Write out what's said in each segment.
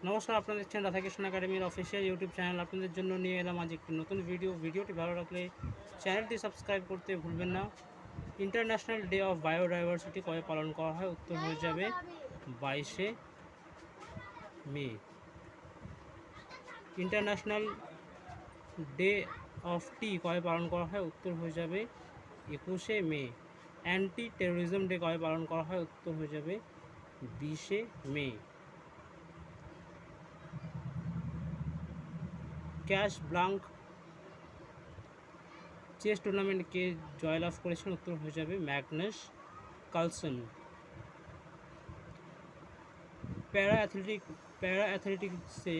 নমস্কার, আপনারা দেখছেন রাধাকৃষ্ণ একাডেমির অফিসিয়াল ইউটিউব চ্যানেল। আপনাদের জন্য নিয়ে এলাম আজ একটি নতুন ভিডিওটি ভালো লাগলে চ্যানেলটি সাবস্ক্রাইব করতে ভুলবেন না। ইন্টারন্যাশনাল ডে অফ বায়োডাইভার্সিটি কবে পালন করা হয়? উত্তর হয়ে যাবে 22শে মে। ইন্টারন্যাশনাল ডে অফ টি কবে পালন করা হয়? উত্তর হয়ে যাবে 21শে মে। অ্যান্টি টেরোরিজম ডে কবে পালন করা হয়? উত্তর হয়ে যাবে 20শে মে। ক্যাশ ব্লাঙ্ক চেস টুর্নামেন্ট কে জয়লাভ করেছেন? উত্তর হয়ে যাবে ম্যাগনাস কার্লসেন। প্যারা অ্যাথলেটিক্সে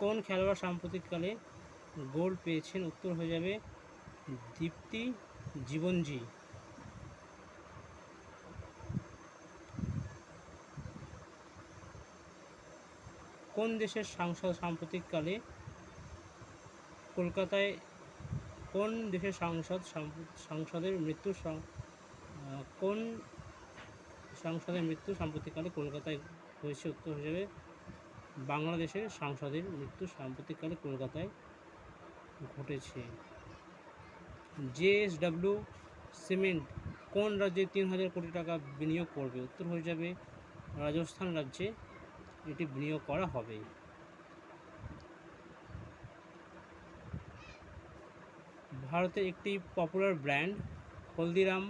কোন খেলোয়াড় সাম্প্রতিককালে গোল্ড পেয়েছেন? উত্তর হয়ে যাবে দীপ্তি জীবনজি। কোন দেশের সাংসদ সাম্প্রতিককালে কলকাতায় কোন দেশের সাংসদের মৃত্যু কোন সাংসদের মৃত্যু সাম্প্রতিককালে কলকাতায় হয়েছে? উত্তর হয়ে যাবে বাংলাদেশের সাংসদের মৃত্যু সাম্প্রতিককালে কলকাতায় ঘটেছে। জেএসডব্লিউ সিমেন্ট কোন রাজ্যে 3000 কোটি টাকা বিনিয়োগ করবে? উত্তর হয়ে যাবে রাজস্থান রাজ্যে এটি বিনিয়োগ করা হবে। ভারতের একটি পপুলার ব্র্যান্ড হলদিরাম,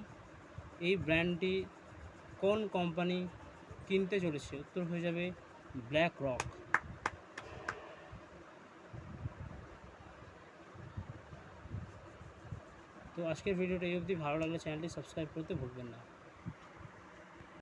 এই ব্র্যান্ডটি কোন কোম্পানি কিনতে চলেছে? উত্তর হয়ে যাবে ব্ল্যাক রক। তো আজকের ভিডিওটা এই অবধি। ভালো লাগলে চ্যানেলটি সাবস্ক্রাইব করতে ভুলবেন না।